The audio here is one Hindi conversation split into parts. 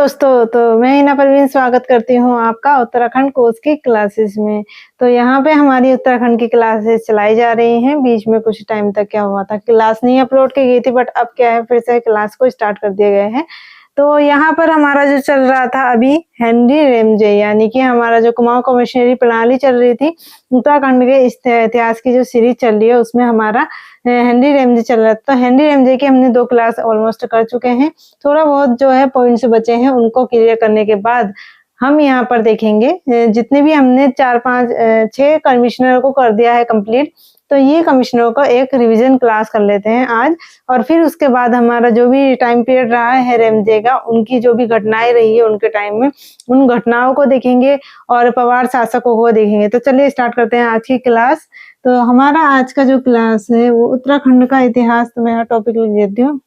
दोस्तों, तो मैं हिना परवीन स्वागत करती हूँ आपका उत्तराखंड कोर्स की क्लासेस में। तो यहाँ पे हमारी उत्तराखंड की क्लासेस चलाई जा रही हैं। बीच में कुछ टाइम तक क्या हुआ था, क्लास नहीं अपलोड की गई थी, बट अब क्या है, फिर से क्लास को स्टार्ट कर दिए गए हैं। तो यहाँ पर हमारा जो चल रहा था अभी हेनरी रैमजे, यानी कि हमारा जो कुमाऊं कमिश्नरी प्रणाली चल रही थी, उत्तराखंड के इतिहास की जो सीरीज चल रही है उसमें हमारा हेनरी रैमजे चल रहा था। तो हेनरी रैमजे की हमने 2 क्लास ऑलमोस्ट कर चुके हैं। थोड़ा बहुत जो है पॉइंट्स बचे हैं, उनको क्लियर करने के बाद हम यहाँ पर देखेंगे जितने भी हमने 6 कमिश्नर को कर दिया है कंप्लीट। तो ये कमिश्नरों का एक रिवीजन क्लास कर लेते हैं आज, और फिर उसके बाद हमारा जो भी टाइम पीरियड रहा है रैमजे का, उनकी जो भी घटनाएं रही है उनके टाइम में, उन घटनाओं को देखेंगे और पवार शासकों को देखेंगे। तो चलिए स्टार्ट करते हैं आज की क्लास। तो हमारा आज का जो क्लास है वो उत्तराखंड का इतिहास, तो मैं यहाँ टॉपिक लिख देती हूँ।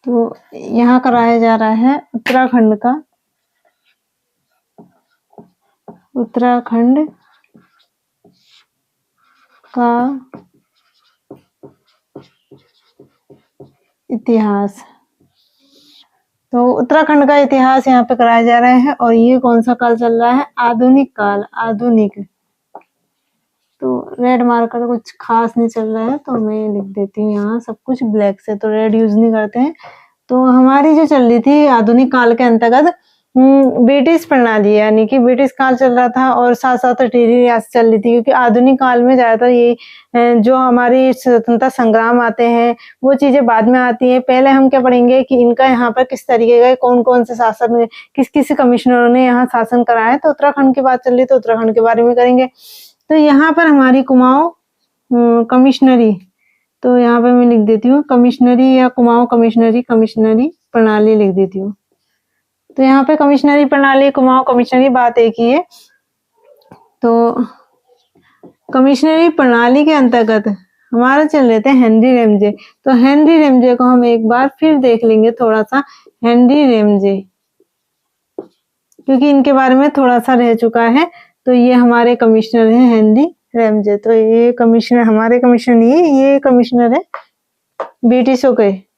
तो यहाँ कराया जा रहा है उत्तराखंड का इतिहास। तो उत्तराखंड का इतिहास यहाँ पे कराया जा रहा है, और ये कौन सा काल चल रहा है? आधुनिक काल, आधुनिक। तो रेड मार्कर कुछ खास नहीं चल रहा है, तो मैं लिख देती हूँ यहाँ सब कुछ ब्लैक से, तो रेड यूज नहीं करते हैं। तो हमारी जो चल रही थी आधुनिक काल के अंतर्गत ब्रिटिश प्रणाली, यानी कि ब्रिटिश काल चल रहा था, और साथ साथ टिहरी रियासत चल रही थी, क्योंकि आधुनिक काल में ज्यादातर ये जो हमारी स्वतंत्रता संग्राम आते हैं वो चीजें बाद में आती हैं। पहले हम क्या पढ़ेंगे कि इनका यहाँ पर किस तरीके का कौन कौन से शासन, किस किस कमिश्नरों ने यहाँ शासन करा है। तो उत्तराखंड की बात चल रही, तो उत्तराखंड के बारे में करेंगे। तो यहाँ पर हमारी कुमाऊं कमिश्नरी, तो यहाँ पे मैं लिख देती हूँ कमिश्नरी या कुमाऊं कमिश्नरी प्रणाली लिख देती हूँ। तो यहाँ पे कमिश्नरी प्रणाली, कुमाऊं कमिश्नरी, बात एक ही है। तो कमिश्नरी प्रणाली के अंतर्गत हमारा चल रहे थे हेनरी रैमजे। तो हेनरी रैमजे को हम एक बार फिर देख लेंगे थोड़ा सा। हेनरी रैमजे, क्योंकि इनके बारे में थोड़ा सा रह चुका है। तो ये हमारे कमिश्नर हैं हेनरी रैमजे। तो ये कमिश्नर, हमारे कमिश्नर नहीं है, ये कमिश्नर है ब्रिटिशों के।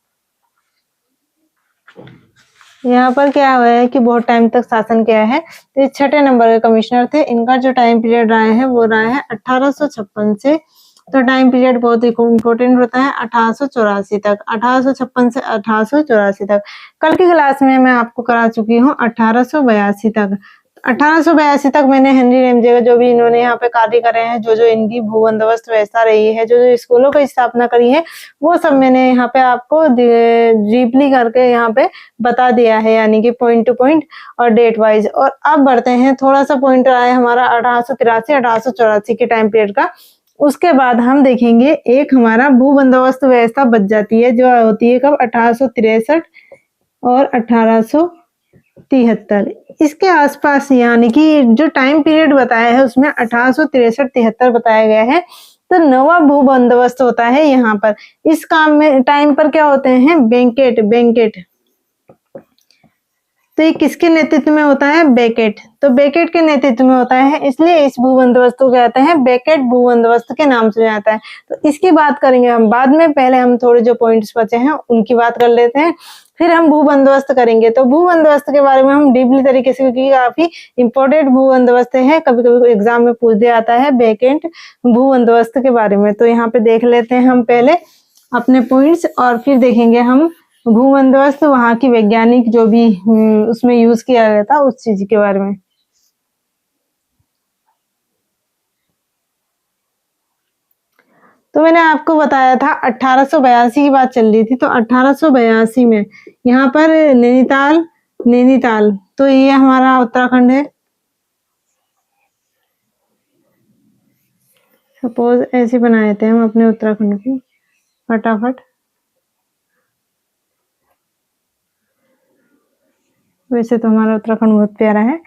यहाँ पर क्या हुआ है कि बहुत टाइम तक शासन किया है। तो ये 6ठे नंबर के कमिश्नर थे। इनका जो टाइम पीरियड रहा है वो रहा है 1856 से, तो टाइम पीरियड बहुत ही इम्पोर्टेंट होता है, 1884 तक, 1856 से 1884 तक। कल की क्लास में मैं आपको करा चुकी हूँ 1882 तक। 1882 तक मैंने हेनरी रैमजे का जो भी इन्होंने यहाँ पे कार्य करे हैं, जो जो इनकी भू बंदोबस्त व्यवस्था रही है, जो जो स्कूलों की स्थापना करी है, वो सब मैंने यहाँ पे आपको डीपली करके यहाँ पे बता दिया है, यानी कि पॉइंट टू पॉइंट और डेट वाइज। और अब बढ़ते हैं, थोड़ा सा पॉइंट रहा है हमारा 1883 1884 के टाइम पीरियड का। उसके बाद हम देखेंगे एक हमारा भू बंदोबस्त व्यवस्था बच जाती है, जो होती है कब? 1863 और 1873, इसके आसपास, यानी कि जो टाइम पीरियड बताया है उसमें 1863-73 बताया गया है। तो नवा भू बंदोबस्त होता है यहाँ पर। इस काम में टाइम पर क्या होते हैं? बेकेट। तो ये किसके नेतृत्व में होता है? बेकेट। तो बेकेट के नेतृत्व में होता है, इसलिए इस भू बंदोबस्त को कहते हैं बेकेट भू बंदोबस्त के नाम से आता है। तो इसकी बात करेंगे हम बाद में, पहले हम थोड़े जो पॉइंट्स बचे हैं उनकी बात कर लेते हैं, फिर हम भू बंदोबस्त करेंगे। तो भू बंदोबस्त के बारे में हम डीपली तरीके से, क्योंकि काफी इंपॉर्टेंट भू बंदोबस्त है, कभी कभी एग्जाम में पूछ दिया जाता है बेकेट भू बंदोबस्त के बारे में। तो यहाँ पे देख लेते हैं हम पहले अपने पॉइंट्स, और फिर देखेंगे हम भू बंदोबस्त वहां की वैज्ञानिक जो भी उसमें यूज किया गया था उस चीज के बारे में। तो मैंने आपको बताया था 1882 की बात चल रही थी। तो 1882 में यहाँ पर नैनीताल, तो ये हमारा उत्तराखंड है। सपोज ऐसे बनाए थे हम अपने उत्तराखंड की फटाफट। वैसे तो हमारा उत्तराखंड बहुत प्यारा है।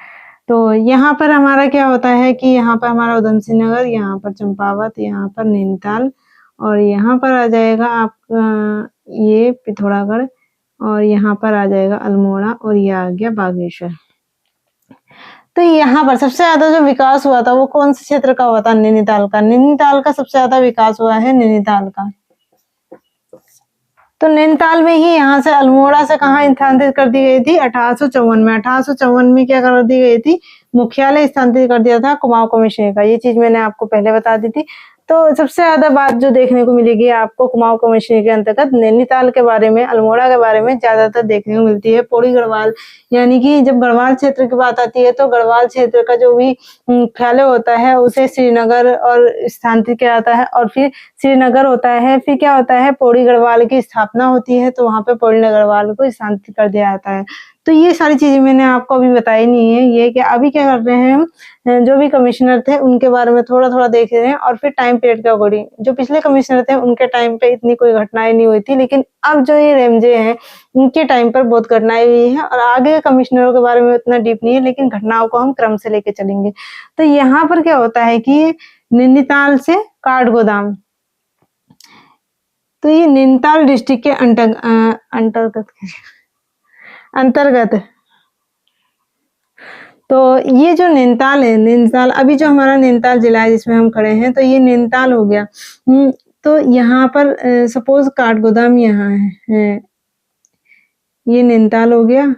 तो यहाँ पर हमारा क्या होता है कि यहाँ पर हमारा उधम सिंह नगर, यहाँ पर चंपावत, यहाँ पर नैनीताल, और यहाँ पर आ जाएगा आपका ये पिथौरागढ़, और यहाँ पर आ जाएगा अल्मोड़ा, और ये आ गया बागेश्वर। तो यहाँ पर सबसे ज्यादा जो विकास हुआ था वो कौन से क्षेत्र का हुआ था? नैनीताल का। नैनीताल का सबसे ज्यादा विकास हुआ है, नैनीताल का। तो नैनीताल में ही यहाँ से अल्मोड़ा से कहाँ स्थानांतरित कर दी गई थी? 1854 में। 1854 में क्या कर दी गई थी? मुख्यालय स्थानांतरित कर दिया था कुमाऊं कमीशन का। ये चीज मैंने आपको पहले बता दी थी। तो सबसे ज्यादा बात जो देखने को मिलेगी आपको कुमाऊं कमीशन के अंतर्गत नैनीताल के बारे में, अल्मोड़ा के बारे में ज्यादातर देखने को मिलती है। पौड़ी गढ़वाल, यानी कि जब गढ़वाल क्षेत्र की बात आती है तो गढ़वाल क्षेत्र का जो भी मुख्यालय होता है उसे श्रीनगर और स्थानांतरित किया जाता है, और फिर श्रीनगर होता है, फिर क्या होता है, पौड़ी गढ़वाल की स्थापना होती है तो वहां पे पौड़ी गढ़वाल को स्थानांतरित कर दिया जाता है। तो ये सारी चीजें मैंने आपको अभी बताई नहीं है। ये कि अभी क्या कर रहे हैं हम, जो भी कमिश्नर थे उनके बारे में थोड़ा थोड़ा देख रहे हैं, और फिर टाइम पीरियड के अकॉर्डिंग। जो पिछले कमिश्नर थे उनके टाइम पे इतनी कोई घटनाएं नहीं हुई थी, लेकिन अब जो ये रेमजे हैं उनके टाइम पर बहुत घटनाएं हुई हैं, और आगे कमिश्नरों के बारे में उतना डीप नहीं है, लेकिन घटनाओं को हम क्रम से लेके चलेंगे। तो यहाँ पर क्या होता है कि नैनीताल से काठगोदाम, तो ये नैनीताल डिस्ट्रिक्ट के अंतर्गत। तो ये जो नैनीताल है, नैनीताल अभी जो हमारा नैनीताल जिला है जिसमें हम खड़े हैं, तो ये नैनीताल हो गया। तो यहाँ पर सपोज काठगोदाम यहाँ है, ये नैनीताल हो गया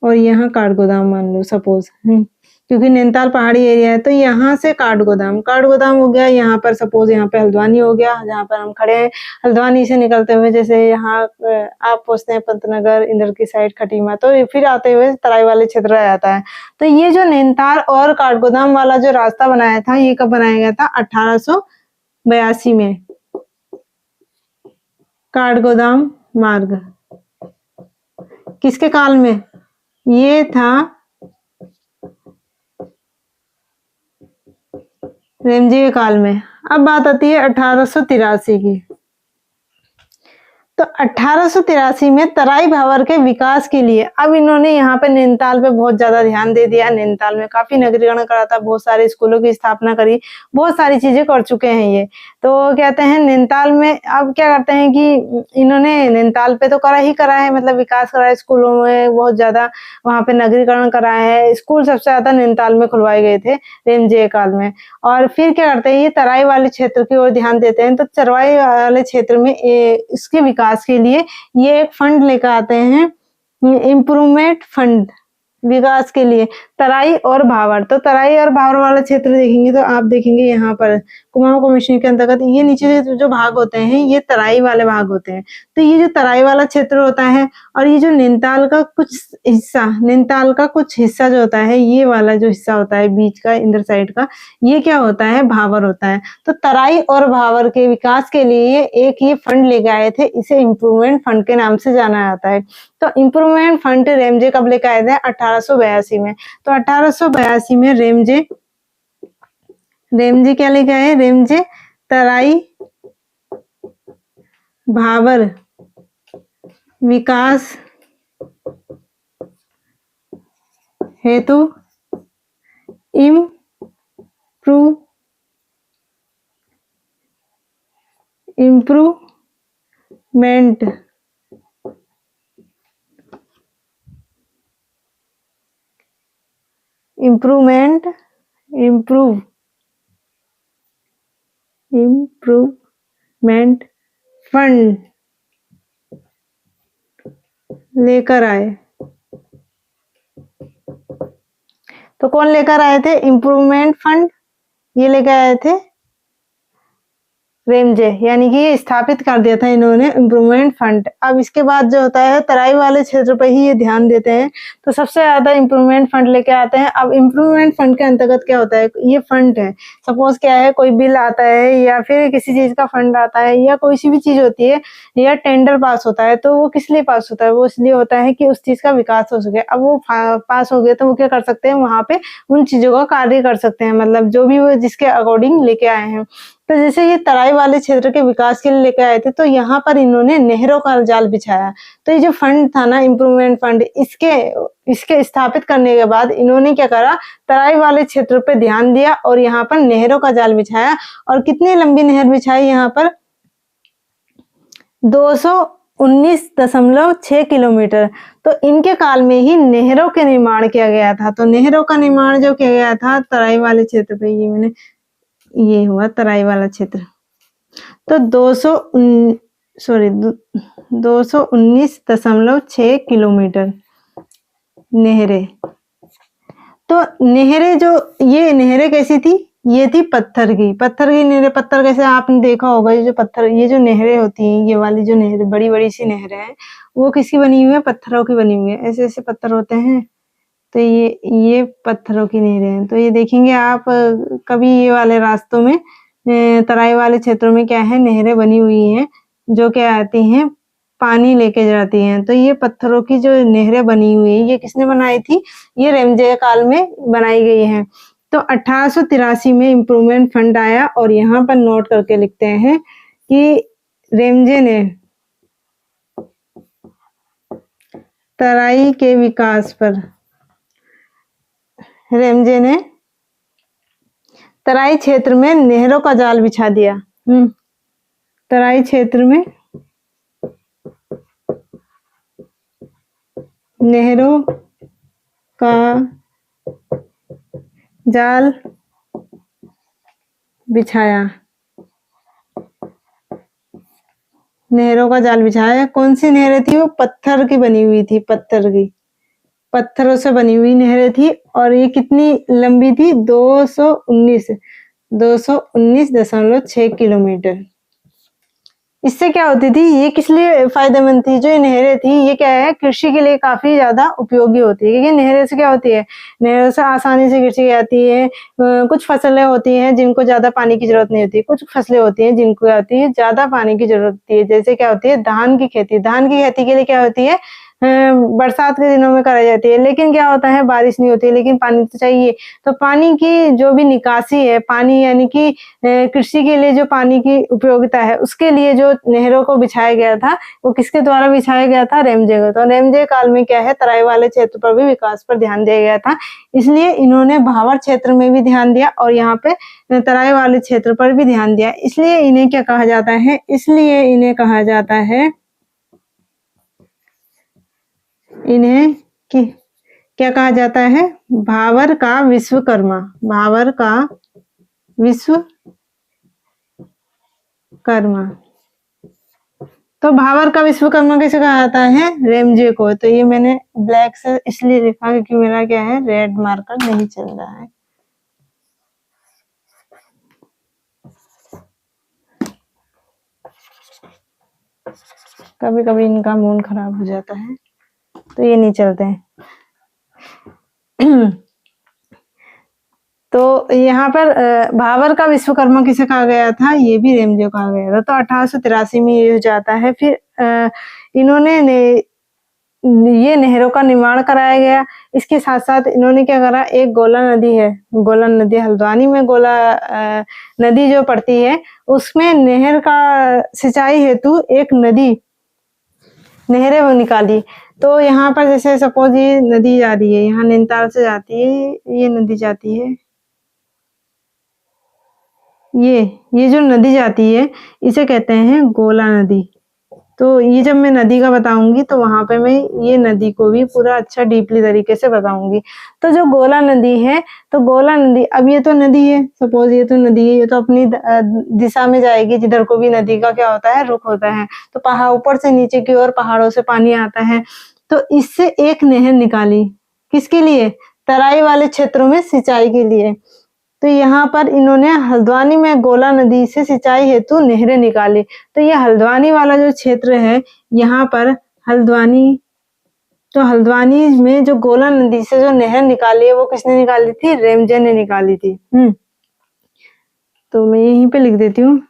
और यहाँ काठगोदाम मान लो सपोज, क्योंकि नैनीताल पहाड़ी एरिया है। तो यहाँ से काठगोदाम हो गया। यहाँ पर सपोज यहाँ पे हल्द्वानी हो गया, जहाँ पर हम खड़े हैं। हल्द्वानी से निकलते हुए जैसे यहाँ आप पहुंचते हैं पंतनगर, इधर की साइड खटीमा, तो फिर आते हुए तराई वाले क्षेत्र आ जाता है। तो ये जो नैनीताल और काठगोदाम वाला जो रास्ता बनाया था, ये कब बनाया गया था? 1882 में। काठगोदाम मार्ग किसके काल में? ये था रेमजे के काल में। अब बात आती है 1883 की। तो 1883 में तराई भावर के विकास के लिए अब इन्होंने यहाँ पे नैनीताल पे बहुत ज्यादा ध्यान दे दिया। नैनीताल में काफी नगरीकरण करा था, बहुत सारे स्कूलों की स्थापना करी, बहुत सारी चीजें कर चुके हैं ये। तो कहते हैं नैनीताल में अब क्या करते हैं कि इन्होंने नैनीताल पे तो करा ही करा है, मतलब विकास करा है, स्कूलों में बहुत ज्यादा वहां पे नगरीकरण करा है। स्कूल सबसे ज्यादा नैनीताल में खुलवाए गए थे रेमजे काल में। और फिर क्या करते हैं, ये तराई वाले क्षेत्र की ओर ध्यान देते हैं। तो तराई वाले क्षेत्र में इसके विकास के लिए ये एक फंड लेकर आते हैं, इम्प्रूवमेंट फंड, विकास के लिए। तराई और भावर, तो तराई और भावर वाला क्षेत्र देखेंगे तो आप देखेंगे यहाँ पर कुमाऊं कमीशन के अंतर्गत ये नीचे जो भाग होते हैं ये तराई वाले भाग होते हैं। तो ये जो तराई वाला क्षेत्र होता है, और ये जो नैनीताल का कुछ हिस्सा जो होता है, ये वाला जो हिस्सा होता है बीच का, इंदर साइड का, ये क्या होता है? भावर होता है। तो तराई और भावर के विकास के लिए एक ये फंड लेके आए थे, इसे इम्प्रूवमेंट फंड के नाम से जाना जाता है। तो इम्प्रूवमेंट फंड रेमजे कब लेकर आए थे? 1882 में। तो 1882 में रेमजे क्या लेके आए? रेमजे तराई भावर विकास हेतु इम्प्रूवमेंट फंड लेकर आए। तो कौन लेकर आए थे? इम्प्रूवमेंट फंड ये लेकर आए थे रेमजे, यानी कि ये स्थापित कर दिया था इन्होंने इम्प्रूवमेंट फंड। अब इसके बाद जो होता है तराई वाले क्षेत्र पर ही ये ध्यान देते हैं, तो सबसे ज्यादा इम्प्रूवमेंट फंड लेके आते हैं। अब इम्प्रूवमेंट फंड के अंतर्गत क्या होता है? ये फंड है, सपोज क्या है, कोई बिल आता है या फिर किसी चीज का फंड आता है या कोई सी भी चीज होती है या टेंडर पास होता है, तो वो किस लिए पास होता है? वो इसलिए होता है कि उस चीज का विकास हो सके। अब वो पास हो गया तो वो क्या कर सकते हैं? वहां पे उन चीजों का कार्य कर सकते हैं, मतलब जो भी वो जिसके अकॉर्डिंग लेके आए हैं। तो जैसे ये तराई वाले क्षेत्र के विकास के लिए लेकर आए थे, तो यहाँ पर इन्होंने नहरों का जाल बिछाया। तो ये जो फंड था ना, इम्प्रूवमेंट फंड, इसके स्थापित करने के बाद इन्होंने क्या करा? तराई वाले क्षेत्र पे ध्यान दिया और यहाँ पर नहरों का जाल बिछाया। और कितनी लंबी नहर बिछाई? यहाँ पर 219.6 किलोमीटर। तो इनके काल में ही नहरों के निर्माण किया गया था। तो नहरों का निर्माण जो किया गया था तराई वाले क्षेत्र पे, ये हुआ तराई वाला क्षेत्र। तो सॉरी 219.6 किलोमीटर नहरें। तो नहरें जो ये नहरें कैसी थी, ये थी पत्थर की नहरें। पत्थर कैसे आपने देखा होगा, ये जो पत्थर, ये जो नहरें होती हैं, ये वाली जो नहरें बड़ी बड़ी सी नहरें हैं, वो किसकी बनी हुई है, पत्थरों की बनी हुई है। ऐसे ऐसे पत्थर होते हैं, तो ये पत्थरों की नहरें हैं। तो ये देखेंगे आप कभी ये वाले रास्तों में, तराई वाले क्षेत्रों में क्या है, नहरें बनी हुई हैं जो क्या आती हैं, पानी लेके जाती हैं। तो ये पत्थरों की जो नहरें बनी हुई है, ये किसने बनाई थी, ये रेमजे काल में बनाई गई है। तो 1883 में इम्प्रूवमेंट फंड आया, और यहाँ पर नोट करके लिखते हैं कि रेमजे ने तराई के विकास पर, रेमजे ने तराई क्षेत्र में नहरों का जाल बिछा दिया। तराई क्षेत्र में नहरों का जाल बिछाया, नहरों का जाल बिछाया। कौन सी नहरें थी, वो पत्थर की बनी हुई थी, पत्थरों से बनी हुई नहरें थी। और ये कितनी लंबी थी, 219.6 किलोमीटर। इससे क्या होती थी, ये किस लिए फायदेमंद थी, जो ये नहरें थी, ये क्या है, कृषि के लिए काफी ज्यादा उपयोगी होती है। क्योंकि नहरें से क्या होती है, नहरों से आसानी से कृषि आती है। कुछ फसलें होती हैं जिनको ज्यादा पानी की जरूरत नहीं होती, कुछ फसलें होती हैं जिनको आती है ज्यादा पानी की जरूरत होती है। जैसे क्या होती है, धान की खेती के लिए क्या होती है, बरसात के दिनों में कराई जाती है। लेकिन क्या होता है, बारिश नहीं होती है, लेकिन पानी तो चाहिए। तो पानी की जो भी निकासी है, पानी यानी कि कृषि के लिए जो पानी की उपयोगिता है, उसके लिए जो नहरों को बिछाया गया था, वो किसके द्वारा बिछाया गया था, रेमजे को। तो रेमजे काल में क्या है, तराई वाले क्षेत्र पर भी विकास पर ध्यान दिया गया था। इसलिए इन्होंने भावर क्षेत्र में भी ध्यान दिया, और यहाँ पे तराई वाले क्षेत्र पर भी ध्यान दिया। इसलिए इन्हें क्या कहा जाता है, इसलिए इन्हें कहा जाता है, इन्हें क्या कहा जाता है, भावर का विश्वकर्मा, भावर का विश्वकर्मा। तो भावर का विश्वकर्मा कैसे कहा जाता है, रेमजे को। तो ये मैंने ब्लैक से इसलिए लिखा क्योंकि मेरा क्या है, रेड मार्कर नहीं चल रहा है। कभी कभी इनका मूड खराब हो जाता है, तो ये नहीं चलते हैं। तो यहाँ पर भावर का विश्वकर्मा किसे कहा गया था, ये भी रेमजे को कहा गया था। तो 1883 में ये हो जाता है। फिर इन्होंने ये नहरों का निर्माण कराया गया। इसके साथ साथ इन्होंने क्या करा, एक गोला नदी है, गोला नदी हल्द्वानी में गोला नदी जो पड़ती है, उसमें नहर का सिंचाई हेतु एक नहरें वो निकाली। तो यहाँ पर जैसे सपोज ये नदी जा रही है, यहाँ नैनीताल से जाती है, ये नदी जाती है, ये जो नदी जाती है, इसे कहते हैं गोला नदी। तो ये जब मैं नदी का बताऊंगी, तो वहां पे मैं ये नदी को भी पूरा अच्छा डीपली तरीके से बताऊंगी। तो जो गोला नदी है, तो गोला नदी, अब ये तो नदी है, सपोज ये तो नदी है, ये तो अपनी दिशा में जाएगी, जिधर को भी नदी का क्या होता है, रुख होता है। तो पहाड़ ऊपर से नीचे की ओर पहाड़ों से पानी आता है। तो इससे एक नहर निकाली, किसके लिए, तराई वाले क्षेत्रों में सिंचाई के लिए। तो यहाँ पर इन्होंने हल्द्वानी में गोला नदी से सिंचाई हेतु नहरें निकाली। तो ये हल्द्वानी वाला जो क्षेत्र है, यहाँ पर हल्द्वानी, तो हल्द्वानी में जो गोला नदी से जो नहर निकाली है, वो किसने निकाली थी, रेमजे ने निकाली थी। तो मैं यहीं पे लिख देती हूँ।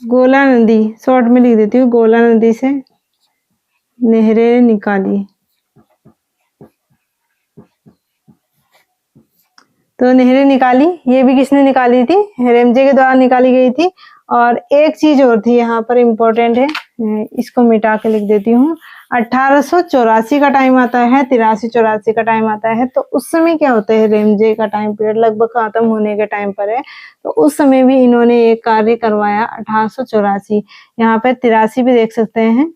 गोला नदी शॉर्ट में लिख देती हूँ, गोला नदी से नहरें निकाली। तो नहरें निकाली, ये भी किसने निकाली थी, रेमजे के द्वारा निकाली गई थी। और एक चीज और थी यहाँ पर इम्पोर्टेंट है, इसको मिटा के लिख देती हूँ। 1884 का टाइम आता है, 83-84 का टाइम आता है। तो उस समय क्या होता है, रेमजे का टाइम पीरियड लगभग खत्म होने के टाइम पर है। तो उस समय भी इन्होंने एक कार्य करवाया, 1884। यहाँ पे 83 भी देख सकते हैं,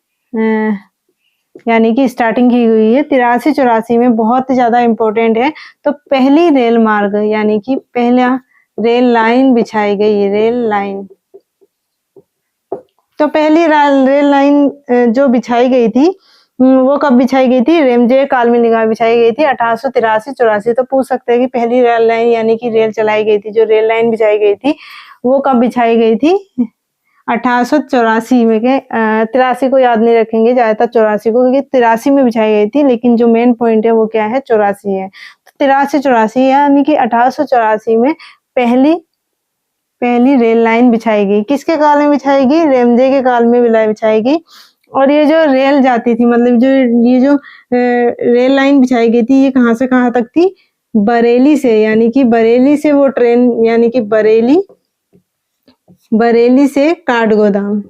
यानी कि स्टार्टिंग की हुई है। 83-84 में बहुत ज्यादा इम्पोर्टेंट है। तो पहली रेल मार्ग, यानी कि पहला रेल लाइन बिछाई गई, रेल लाइन। तो पहली रेल लाइन जो बिछाई गई थी वो कब बिछाई गई थी? रेमजे काल में निगाह बिछाई गई थी 1883-84। तो पूछ सकते हैं कि पहली रेल लाइन यानी कि रेल चलाई गई थी, जो रेल लाइन बिछाई गई थी वो कब बिछाई गई थी? 1884 में के 83 को याद नहीं रखेंगे ज़्यादातर 84 को, क्योंकि 83 में बिछाई गई थी, लेकिन जो मेन पॉइंट है वो क्या है? 84 है। तो 83-84 यानी कि 1884 में पहली रेल लाइन बिछाई गई। किसके काल में बिछाई गई? रेमजे के काल में बिछाई गई। और ये जो रेल जाती थी, मतलब ये जो रेल लाइन बिछाई गई थी, ये कहाँ से कहाँ तक थी? बरेली से, यानी कि बरेली से वो ट्रेन, यानी कि बरेली से काठगोदाम।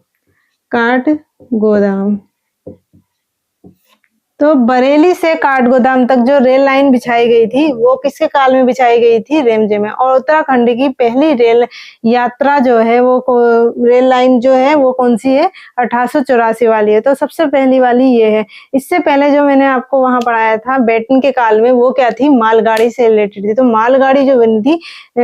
तो बरेली से काठगोदाम तक जो रेल लाइन बिछाई गई थी वो किसके काल में बिछाई गई थी? रेमजे में। और उत्तराखंड की पहली रेल यात्रा जो है वो रेल लाइन जो है वो कौन सी है? 1884 वाली है। तो सबसे पहली वाली ये है। इससे पहले जो मैंने आपको वहां पढ़ाया था बेटन के काल में, वो क्या थी? मालगाड़ी से रिलेटेड थी। तो मालगाड़ी जो बनी थी,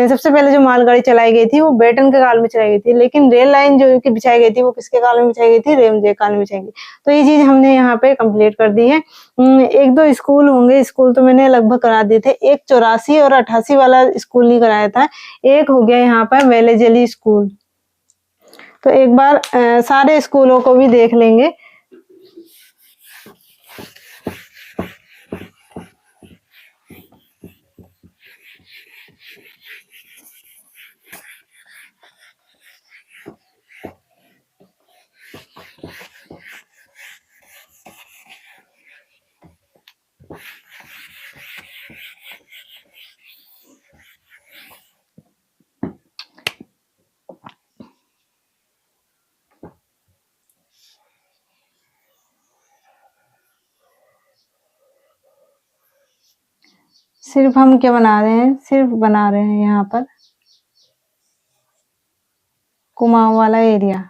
सबसे पहले जो मालगाड़ी चलाई गई थी वो बेटन के काल में चलाई गई थी, लेकिन रेल लाइन जो बिछाई गई थी वो किसके काल में बिछाई गई थी? रेमजे काल में बिछाई गई। तो ये चीज हमने यहाँ पे कंप्लीट कर दी है। एक दो स्कूल होंगे, स्कूल तो मैंने लगभग करा दिए थे। एक 84 और 88 वाला स्कूल नहीं कराया था। एक हो गया यहाँ पर वेलेजली स्कूल। तो एक बार सारे स्कूलों को भी देख लेंगे। सिर्फ हम क्या बना रहे हैं? सिर्फ बना रहे हैं यहाँ पर कुमाऊं वाला एरिया।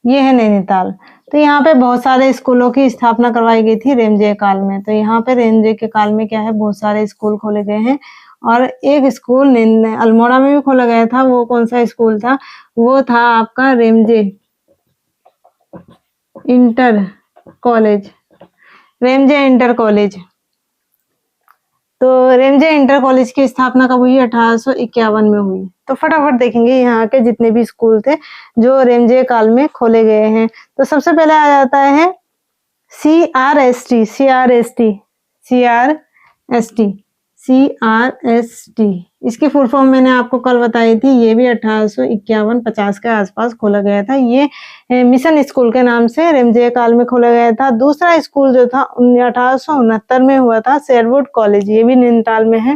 ये है नैनीताल। तो यहाँ पे बहुत सारे स्कूलों की स्थापना करवाई गई थी रेमजे काल में। तो यहाँ पे रेमजे के काल में क्या है? बहुत सारे स्कूल खोले गए हैं। और एक स्कूल अल्मोड़ा में भी खोला गया था। वो कौन सा स्कूल था? वो था आपका Ramsay inter college. Ramsay inter college. तो रेमजे इंटर कॉलेज की स्थापना कब हुई? 1851 में हुई। तो फटाफट देखेंगे यहाँ के जितने भी स्कूल थे जो रेमजे काल में खोले गए हैं। तो सबसे पहले आ जाता है CRST। इसकी फुल फॉर्म मैंने आपको कल बताई थी। ये भी 1851-50 के आसपास खोला गया था। ये मिशन स्कूल के नाम से रेमजे काल में खोला गया था। दूसरा स्कूल जो था 1869 में हुआ था, शेरवुड कॉलेज। ये भी नैनीताल में है,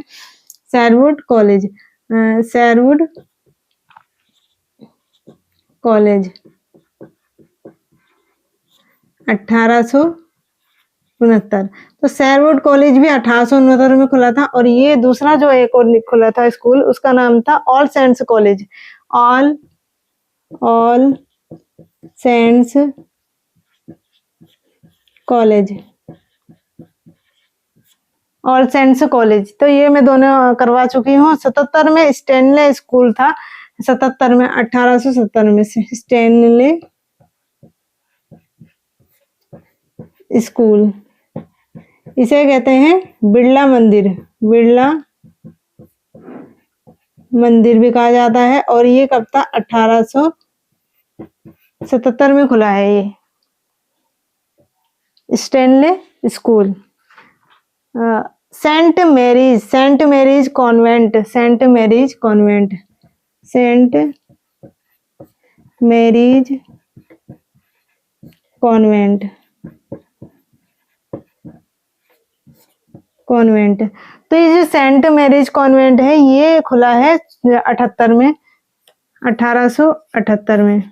शेरवुड कॉलेज। 1869। तो शेरवुड कॉलेज भी 1869 में खुला था। और ये दूसरा जो एक और खुला था स्कूल, उसका नाम था All Saints College. All Saints College. All Saints College. तो ये मैं दोनों करवा चुकी हूँ। 77 में स्टैनले स्कूल था। 77 में, 1870 में स्टैनले स्कूल। इसे कहते हैं बिड़ला मंदिर भी कहा जाता है। और ये कब था? 1877 में खुला है ये Stanley School. Saint Mary's Convent. तो ये जो सेंट मैरीज कॉन्वेंट है ये खुला है 1878 में।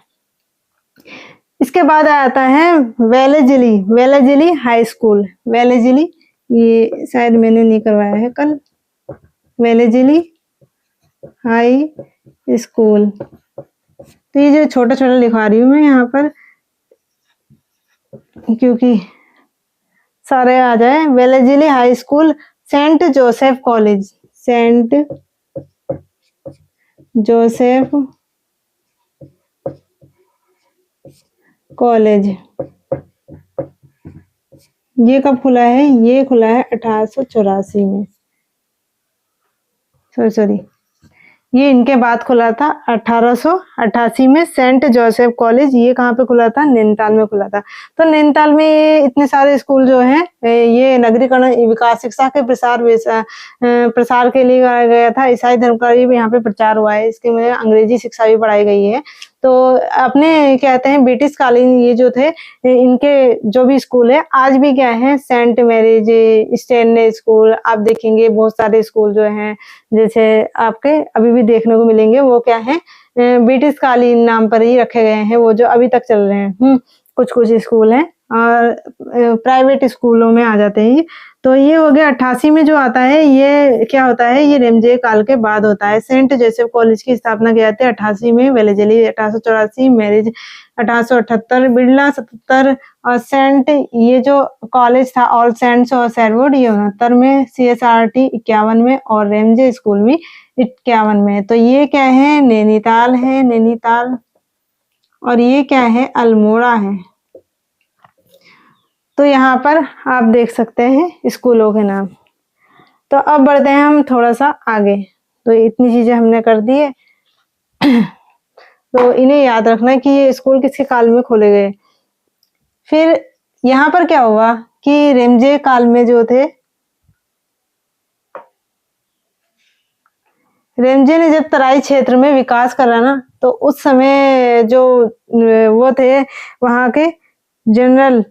इसके बाद आता है वेलेजली हाई स्कूल। ये शायद मैंने नहीं करवाया है कल। Wellesley high school. तो ये जो छोटा छोटा लिखवा रही हूँ मैं यहाँ पर, क्योंकि सारे आ जाए। Wellesley high school, saint Joseph college, saint Joseph college, ये कब खुला है? ये खुला है 1884 में। सॉरी, ये इनके बाद खुला था 1888 में। सेंट जोसेफ कॉलेज ये कहाँ पे खुला था? नैनीताल में खुला था। तो नैनीताल में इतने सारे स्कूल जो हैं, ये नगरीकरण विकास शिक्षा के प्रसार के लिए कराया गया था। ईसाई धर्म का भी यहाँ पे प्रचार हुआ है। इसके में अंग्रेजी शिक्षा भी पढ़ाई गई है। तो अपने कहते हैं ब्रिटिश कालीन ये जो थे, इनके जो भी स्कूल है आज भी क्या है, सेंट मैरीज, स्टैनले स्कूल, आप देखेंगे बहुत सारे स्कूल जो हैं जैसे आपके अभी भी देखने को मिलेंगे, वो क्या है, ब्रिटिश कालीन नाम पर ही रखे गए हैं, वो जो अभी तक चल रहे हैं। कुछ कुछ स्कूल हैं और प्राइवेट स्कूलों में आ जाते हैं। तो ये हो गया 88 में जो आता है, ये क्या होता है, ये रेमजे काल के बाद होता है। सेंट जोसेफ कॉलेज की स्थापना की जाती है 88 में, वेलेजली 1884, मैरिज 1878, बिरला 77 और सेंट ये जो कॉलेज था ऑल सेंट्स और शेरवुड ये 69 में, CSRT 51 में और रेमजे स्कूल भी 51 में। तो ये क्या है, नैनीताल है, नैनीताल, और ये क्या है, अल्मोड़ा है। तो यहाँ पर आप देख सकते हैं स्कूलों के नाम। तो अब बढ़ते हैं हम थोड़ा सा आगे। तो इतनी चीजें हमने कर दी है। तो इन्हें याद रखना कि ये स्कूल किसके काल में खोले गए। फिर यहाँ पर क्या हुआ कि रेमजे काल में जो थे, रेमजे ने जब तराई क्षेत्र में विकास करा ना, तो उस समय जो वो थे वहां के जनरल,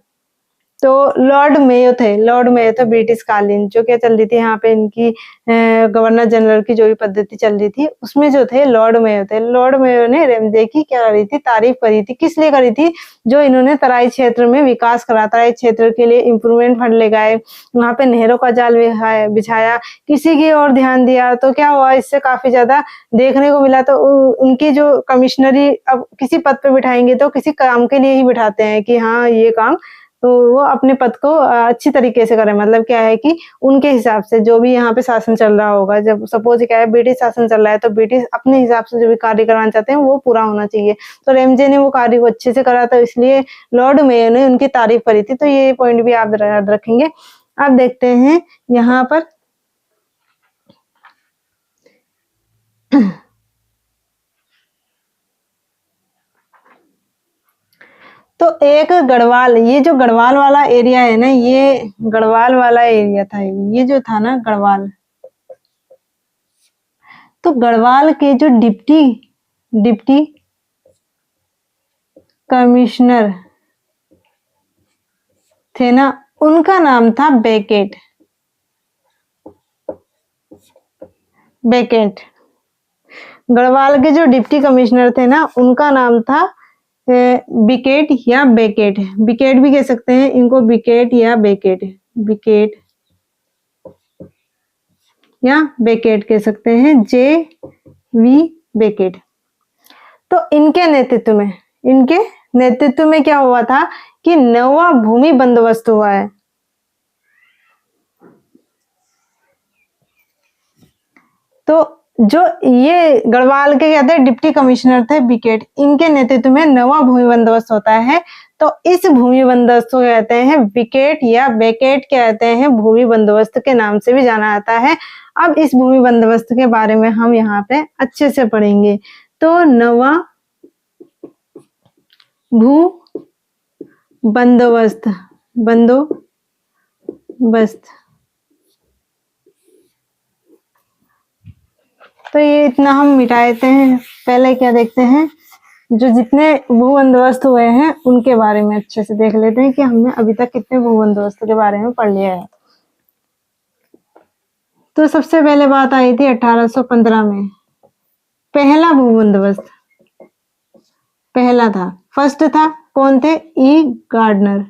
तो लॉर्ड मेयो थे। लॉर्ड मेयो थे ब्रिटिश कालीन, जो क्या चल रही थी यहाँ पे इनकी गवर्नर जनरल की जो भी पद्धति चल रही थी, उसमें जो थे लॉर्ड मेयो थे। लॉर्ड मेयो ने रेमजे की क्या करी थी, तारीफ करी थी। किस लिए करी थी? जो इन्होंने तराई क्षेत्र में विकास करा, तराई क्षेत्र के लिए इम्प्रूवमेंट फंड ले गए, वहां पे नहरों का जाल बिछाया, किसी की ओर ध्यान दिया। तो क्या हुआ, इससे काफी ज्यादा देखने को मिला। तो उनकी जो कमिश्नरी, अब किसी पद पे बिठाएंगे तो किसी काम के लिए ही बिठाते हैं कि हाँ ये काम, तो वो अपने पद को अच्छी तरीके से करें। मतलब क्या है कि उनके हिसाब से जो भी यहाँ पे शासन चल रहा होगा, जब सपोज क्या है ब्रिटिश शासन चल रहा है, तो ब्रिटिश अपने हिसाब से जो भी कार्य करवाना चाहते हैं वो पूरा होना चाहिए। तो रेमजे ने वो कार्य को अच्छे से करा, तो इसलिए लॉर्ड मेयो ने उनकी तारीफ करी थी। तो ये पॉइंट भी आप याद रखेंगे। अब देखते हैं यहाँ पर तो एक गढ़वाल, ये जो गढ़वाल वाला एरिया है ना, ये गढ़वाल वाला एरिया था, ये जो था ना गढ़वाल, तो गढ़वाल के जो डिप्टी कमिश्नर थे ना, उनका नाम था बेकेट। गढ़वाल के जो डिप्टी कमिश्नर थे ना, उनका नाम था बिकेट या बेकेट। बिकेट भी कह सकते हैं इनको, बिकेट या बेकेट, बिकेट या बेकेट कह सकते हैं, JV बेकेट। तो इनके नेतृत्व में क्या हुआ था कि नवा भूमि बंदोबस्त हुआ है। तो जो ये गढ़वाल के कहते हैं डिप्टी कमिश्नर थे बिकेट, इनके नेतृत्व में नवा भूमि बंदोबस्त होता है। तो इस भूमि बंदोबस्त को कहते हैं बिकेट या बेकेट कहते हैं, भूमि बंदोबस्त के नाम से भी जाना जाता है। अब इस भूमि बंदोबस्त के बारे में हम यहाँ पे अच्छे से पढ़ेंगे। तो नवा भू बंदोबस्त, तो ये इतना हम मिटा देते हैं। पहले क्या देखते हैं, जो जितने भू बंदोबस्त हुए हैं उनके बारे में अच्छे से देख लेते हैं कि हमने अभी तक कितने भू बंदोबस्त के बारे में पढ़ लिया है। तो सबसे पहले बात आई थी 1815 में, पहला भू बंदोबस्त, पहला था, फर्स्ट था, कौन थे, ई गार्डनर।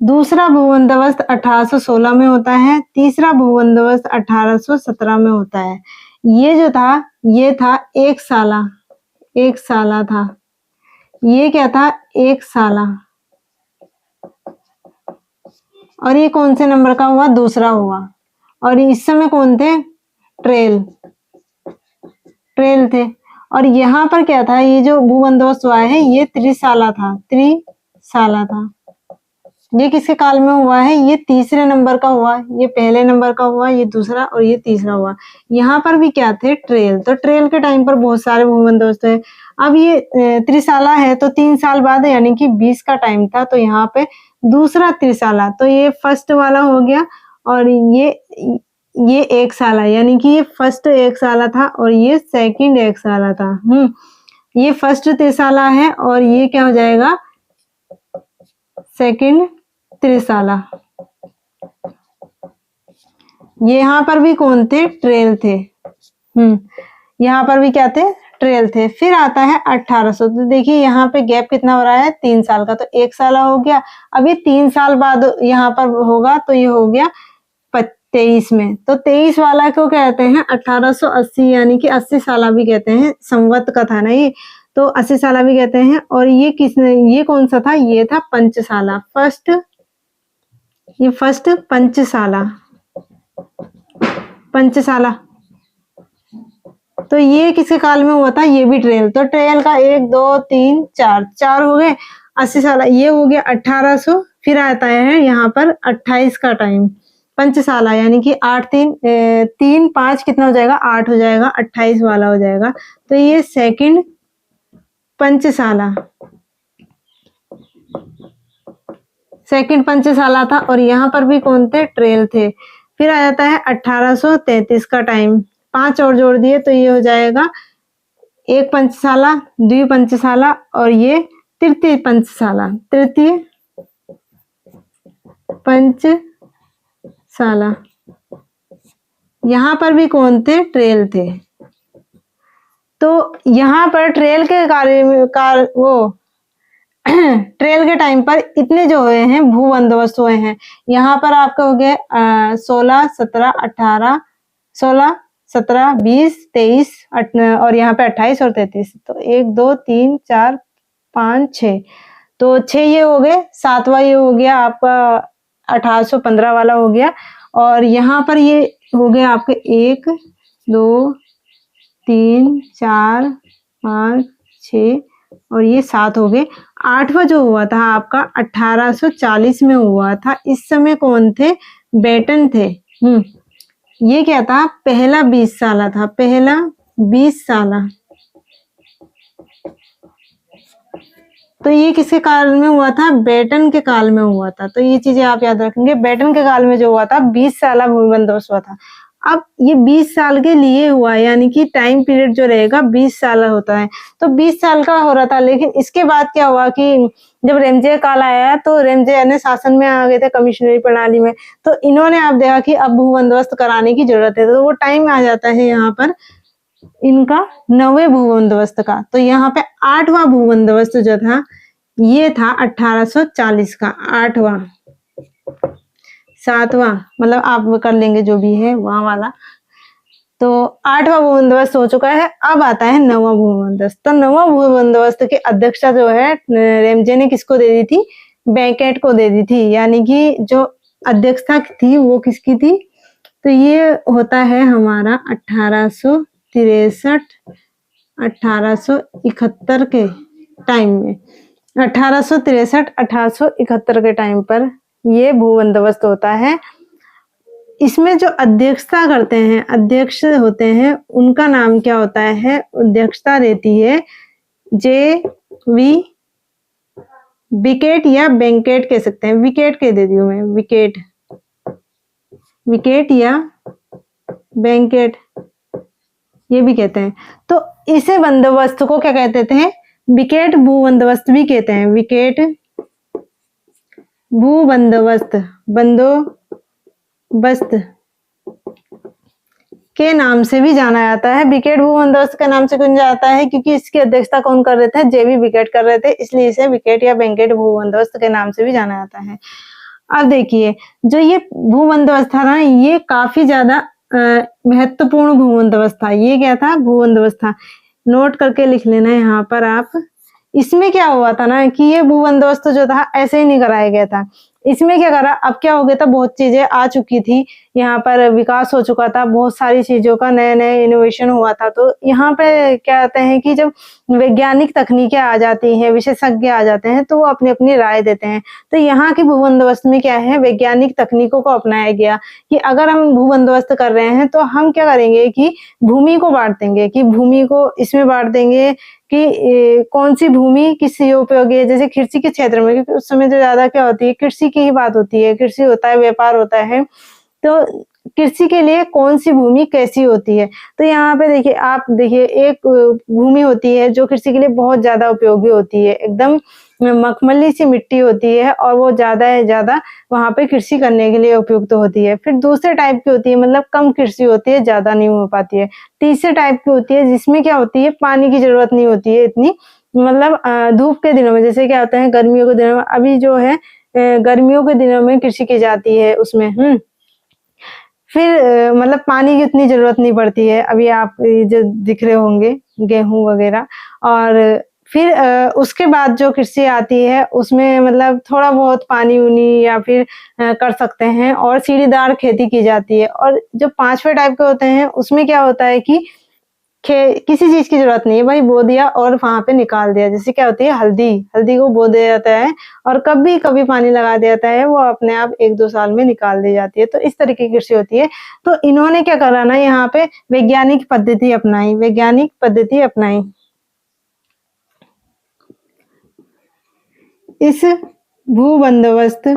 दूसरा भू बंदोबस्त 1816 में होता है। तीसरा भू बंदोबस्त 1817 में होता है। ये जो था, ये था एक साला था। ये क्या था, एक साला। और ये कौन से नंबर का हुआ, दूसरा हुआ। और इस समय कौन थे, ट्रेल थे। और यहाँ पर क्या था, ये जो भूबंदोबस्त हुआ है ये त्रिसाला था, ये किसके काल में हुआ है, ये तीसरे नंबर का हुआ, ये पहले नंबर का हुआ, ये दूसरा और ये तीसरा हुआ। यहाँ पर भी क्या थे, ट्रेल। तो ट्रेल के टाइम पर बहुत सारे भूबंदोबस्त है। अब ये त्रिसाला है तो 3 साल बाद यानी कि 20 का टाइम था, तो यहाँ पे दूसरा त्रिसाला, तो ये फर्स्ट वाला हो गया। और ये 1 साला, यानी कि ये फर्स्ट 1 साला था और ये सेकंड 1 साला था। ये फर्स्ट त्रिसाला है और ये क्या हो जाएगा, सेकंड त्रिसाला। ये यहाँ पर भी कौन थे, ट्रेल थे। यहाँ पर भी क्या थे, ट्रेल थे। फिर आता है 1800। तो देखिए यहाँ पे गैप कितना हो रहा है, 3 साल का, तो 1 साला हो गया। अब ये 3 साल बाद यहाँ पर होगा, तो ये हो गया 23 में। तो 23 वाला को कहते हैं 1880, यानी कि 80 साला भी कहते हैं, संवत का था ना ये, तो 80 साला भी कहते हैं। और ये किसने, ये कौन सा था, ये था पंचसाला, फर्स्ट पंचसाला। तो ये किसके काल में हुआ था, ये भी ट्रेल। तो ट्रेल का 1 2 3 4 हो गए। 80 साला ये हो गया 1800। फिर आता है यहाँ पर 28 का टाइम, पंचसाला, यानी कि 8 3 5 कितना हो जाएगा, 8 हो जाएगा, 28 वाला हो जाएगा। तो ये सेकंड पंचसाला था। और यहाँ पर भी कौन थे, ट्रेल थे। फिर आ जाता है 1833 का टाइम, 5 और जोड़ दिए तो ये हो जाएगा 1 पंचसाला, 2 पंचसाला और ये तृतीय पंचसाला। यहाँ पर भी कौन थे, ट्रेल थे। तो यहाँ पर ट्रेल के ट्रेल के टाइम पर इतने जो हुए हैं भूबंदोबस्त हुए हैं। यहाँ पर आपका हो गया 16 17 18 16 17 20 23 और यहाँ पे 28 और 33। तो 1 2 3 4 5 6, तो 6 ये हो गए। 7वां ये हो गया आपका 1815 वाला हो गया। और यहाँ पर ये हो गया आपके 1 2 3 4 5 6 और ये 7 हो गए। 8वां जो हुआ था आपका 1840 में हुआ था। इस समय कौन थे, बेटन थे। ये क्या था, पहला 20 साला था, पहला 20 साला। तो ये किसके काल में हुआ था, बेटन के काल में हुआ था। तो ये चीजें आप याद रखेंगे, बेटन के काल में जो हुआ था 20 साला भूबंदोबस्त हुआ था। अब ये 20 साल के लिए हुआ, यानी कि टाइम पीरियड जो रहेगा 20 साल होता है। तो 20 साल का हो रहा था। लेकिन इसके बाद क्या हुआ कि जब रेमजे काल आया तो रेमजे ने शासन में आ गए थे, कमिश्नरी प्रणाली में। तो इन्होंने आप देखा कि अब भूबंदोबस्त कराने की जरूरत है, तो वो टाइम आ जाता है यहाँ पर इनका 9वें भूबंदोबस्त का। तो यहाँ पे 8वां भूबंदोबस्त जो था ये था 1840 का, 8वां 7वां, मतलब आप कर लेंगे जो भी है वहां वाला। तो 8वां भूबंदोबस्त हो चुका है। अब आता है 9वां भूबंदोबस्त। तो 9वां भूबंदोबस्त की अध्यक्षता जो है रेमजे ने किसको दे दी थी, बेकेट को दे दी थी। यानी कि जो अध्यक्षता थी वो किसकी थी, तो ये होता है हमारा 1863 1871 के टाइम में, 1863 1871 के टाइम पर ये भूबंदोबस्त होता है। इसमें जो अध्यक्षता करते हैं, अध्यक्ष होते हैं, उनका नाम क्या होता है, अध्यक्षता रहती है JV विकेट या बैंकेट कह सकते हैं, विकेट कह देती हूँ मैं, विकेट या बैंकेट ये भी कहते हैं। तो इसे बंदोबस्त को क्या कहते थे, विकेट भूबंदोबस्त भी कहते हैं, विकेट भूबंदोबस्त, बंदोबस्त के नाम से भी जाना जाता है। विकेट भूबंदोबस्त के नाम से क्यों जाता है, क्योंकि इसकी अध्यक्षता कौन कर रहे थे, JV विकेट कर रहे थे, इसलिए इसे विकेट या बैंकेट भूबंदोबस्त के नाम से भी जाना जाता है। अब देखिए जो ये भूबंदोबस्त था ना, ये काफी ज्यादा महत्वपूर्ण भूबंदोबस्त था। ये क्या था, भूबंदोबस्त था, नोट करके लिख लेना है यहाँ पर आप। इसमें क्या हुआ था ना कि ये भूबंदोबस्त जो था ऐसे ही नहीं कराया गया था। इसमें क्या करा, अब क्या हो गया था, बहुत चीजें आ चुकी थी, यहाँ पर विकास हो चुका था, बहुत सारी चीजों का नए-नए इनोवेशन हुआ था। तो यहाँ पे क्या कहते हैं कि जब वैज्ञानिक तकनीकें आ जाती हैं, विशेषज्ञ आ जाते हैं, तो वो अपनी-अपनी राय देते हैं। तो यहाँ की भू-बंदोबस्त में क्या है, वैज्ञानिक तकनीकों को अपनाया गया कि अगर हम भू-बंदोबस्त कर रहे हैं, तो हम क्या करेंगे कि भूमि को बाँट देंगे, कि भूमि को इसमें बाँट देंगे कि कौन-सी भूमि किस लिए उपयोगी है। जैसे कृषि के क्षेत्र में, क्योंकि उस समय तो ज़्यादा क्या होती है, कृषि की ही बात होती है, कृषि होता है, व्यापार होता है, तो कृषि के लिए कौन-सी भूमि कैसी होती है। तो यहाँ पे देखिए, आप देखिए, एक भूमि होती है जो कृषि के लिए बहुत ज़्यादा उपयोगी होती है, एकदम मखमली सी मिट्टी होती है और वो ज़्यादा से ज़्यादा वहाँ पे कृषि करने के लिए उपयुक्त होती है। फिर दूसरे टाइप की होती है, मतलब कम कृषि होती है, ज़्यादा नहीं हो पाती है। तीसरे टाइप की होती है जिसमें क्या होती है, पानी की ज़रूरत नहीं होती है इतनी, मतलब धूप के दिनों में, जैसे क्या होता है गर्मियों के दिनों में, अभी जो है गर्मियों के दिनों में कृषि की जाती है उसमें, फिर मतलब पानी की उतनी ज़रूरत नहीं पड़ती है। अभी आप जो दिख रहे होंगे गेहूँ वग़ैरह, और फिर उसके बाद जो कृषि आती है उसमें मतलब थोड़ा बहुत पानी-वानी या फिर कर सकते हैं, और सीढ़ीदार खेती की जाती है। और जो 5वें टाइप के होते हैं उसमें क्या होता है कि किसी चीज़ की ज़रूरत नहीं है, वही बो दिया और वहाँ पे निकाल दिया। जैसे क्या होती है हल्दी, हल्दी को बो दिया जाता है और कभी-कभी पानी लगा दिया जाता है, वो अपने आप 1-2 साल में निकाल दी जाती है। तो इस तरीके की कृषि होती है। तो इन्होंने क्या करा ना, यहाँ पे वैज्ञानिक पद्धति अपनाई, वैज्ञानिक पद्धति अपनाई। इस भू बंदोबस्त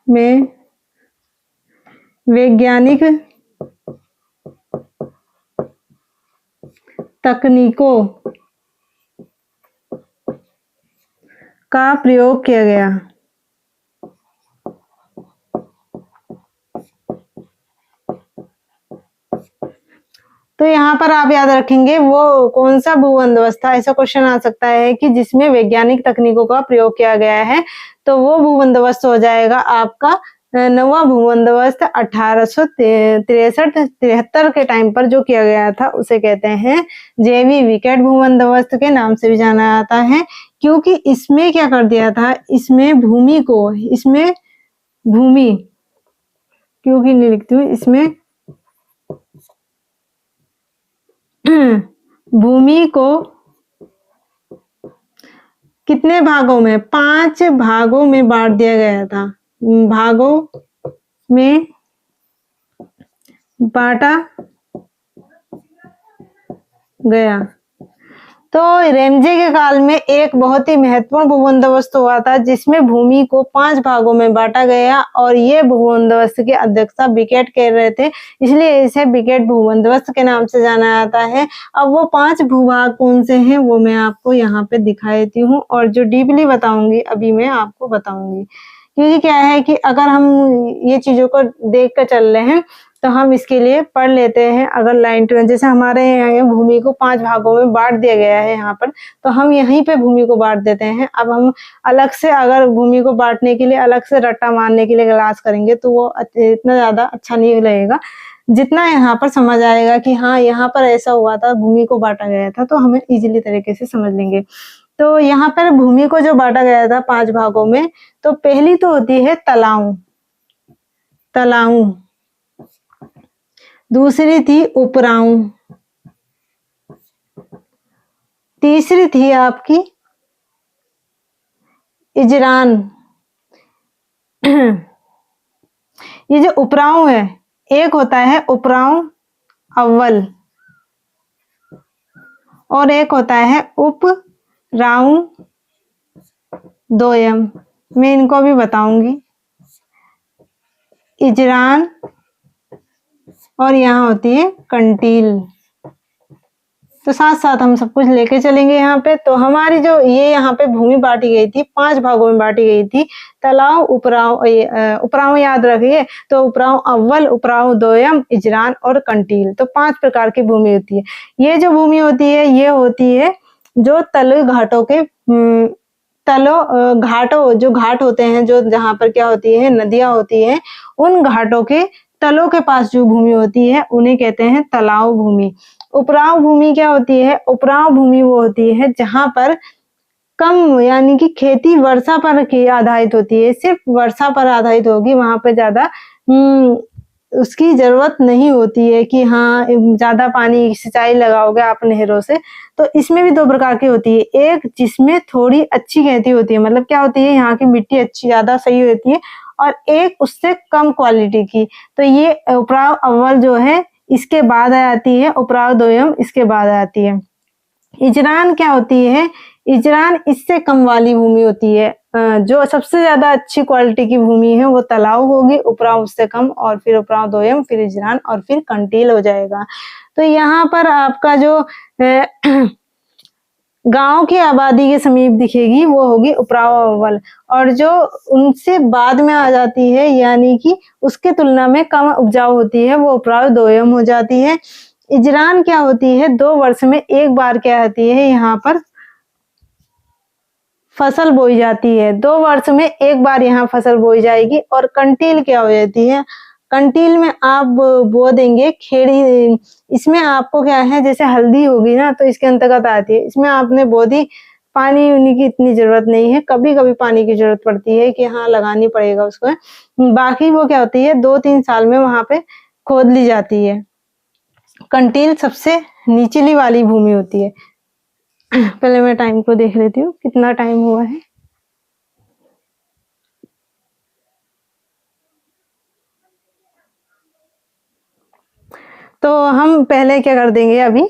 में वैज्ञानिक तकनीकों का प्रयोग किया गया। तो यहाँ पर आप याद रखेंगे वो कौन सा भू बंदोबस्त था, ऐसा क्वेश्चन आ सकता है कि जिसमें वैज्ञानिक तकनीकों का प्रयोग किया गया है, तो वो भू बंदोबस्त हो जाएगा आपका नौवां भू बंदोबस्त 1863-73 के टाइम पर जो किया गया था, उसे कहते हैं जेवी विकेट भू बंदोबस्त के नाम से भी जाना जाता है। क्योंकि इसमें क्या कर दिया था, इसमें भूमि को, इसमें भूमि, क्योंकि नहीं लिखती हूँ, इसमें भूमि को कितने भागों में, 5 भागों में बांट दिया गया था, भागों में बांटा गया। तो रैमजे के काल में एक बहुत ही महत्वपूर्ण भू बंदोबस्त हुआ था, जिसमें भूमि को 5 भागों में बांटा गया, और ये भू बंदोबस्त की अध्यक्षता बिकेट कर रहे थे, इसलिए इसे बिकेट भू बंदोबस्त के नाम से जाना जाता है। अब वो 5 भूभाग कौन से हैं वो मैं आपको यहाँ पे दिखा देती हूँ, और जो डीपली बताऊंगी अभी मैं आपको बताऊंगी। क्योंकि क्या है कि अगर हम ये चीजों को देख कर चल रहे हैं, तो हम इसके लिए पढ़ लेते हैं। अगर लाइन टू लाइन, जैसे हमारे यहाँ भूमि को 5 भागों में बांट दिया गया है यहाँ पर, तो हम यहीं पे भूमि को बांट देते हैं। अब हम अलग से, अगर भूमि को बांटने के लिए अलग से रट्टा मारने के लिए क्लास करेंगे, तो वो इतना ज्यादा अच्छा नहीं लगेगा। जितना यहाँ पर समझ आएगा कि हाँ यहाँ पर ऐसा हुआ था, भूमि को बांटा गया था, तो हमें इजीली तरीके से समझ लेंगे। तो यहाँ पर भूमि को जो बांटा गया था 5 भागों में, तो पहली तो होती है तलाऊ, तलाऊ, दूसरी थी उपराऊ, तीसरी थी आपकी इजरान। ये जो उपराऊ है, एक होता है उपराऊ अव्वल और एक होता है उपराऊ दोयम। मैं इनको भी बताऊंगी, इजरान और यहाँ होती है कंटील। तो साथ साथ हम सब कुछ लेके चलेंगे यहाँ पे। तो हमारी जो ये यहाँ पे भूमि बांटी गई थी, 5 भागों में बांटी गई थी। तलाव, उपराव याद रखिए, तो उपराव अव्वल, उपराव दोयम, इजरान और कंटील। तो 5 प्रकार की भूमि होती है। ये जो भूमि होती है, ये होती है जो तल घाटों के घाटों, जो घाट होते हैं, जो जहाँ पर क्या होती है, नदियां होती है, उन घाटों के तलों के पास जो भूमि होती है उन्हें कहते हैं तलाव भूमि। उपराव भूमि क्या होती है? उपराव भूमि वो होती है जहां पर कम, यानी कि खेती वर्षा पर की आधारित होती है, सिर्फ वर्षा पर आधारित होगी, वहाँ पे ज़्यादा उसकी ज़रूरत नहीं होती है कि हाँ ज़्यादा पानी सिंचाई लगाओगे आप नहरों से। तो इसमें भी 2 प्रकार की होती है, एक जिसमें थोड़ी अच्छी खेती होती है, मतलब क्या होती है यहाँ की मिट्टी अच्छी ज़्यादा सही होती है, और एक उससे कम क्वालिटी की। तो ये उपराव अव्वल जो है इसके बाद आती है, उपराव दोयम इसके बाद आती है। इजरान क्या होती है? इजरान इससे कम वाली भूमि होती है। जो सबसे ज़्यादा अच्छी क्वालिटी की भूमि है वो तलाव होगी, उपराव उससे कम, और फिर उपराव दोयम, फिर इजरान, और फिर कंटील हो जाएगा। तो यहाँ पर आपका जो गाँव की आबादी के समीप दिखेगी वो होगी उपराव अव्वल, और जो उनसे बाद में आ जाती है यानी कि उसके तुलना में कम उपजाऊ होती है वो उपराव दोयम हो जाती है। इजरान क्या होती है? 2 वर्ष में 1 बार क्या होती है यहाँ पर फसल बोई जाती है, 2 वर्ष में 1 बार यहाँ फसल बोई जाएगी। और कंटील क्या हो जाती है? कंटील में आप बो देंगे खेड़ी, इसमें आपको क्या है जैसे हल्दी होगी ना तो इसके अंतर्गत आती है, इसमें आपने बो दी, पानी उनी की इतनी जरूरत नहीं है, कभी-कभी पानी की जरूरत पड़ती है कि हाँ लगानी पड़ेगा उसको, बाकी वो क्या होती है 2-3 साल में वहाँ पे खोद ली जाती है। कंटील सबसे निचली वाली भूमि होती है। पहले मैं टाइम को देख लेती हूँ कितना टाइम हुआ है। तो हम पहले क्या कर देंगे, अभी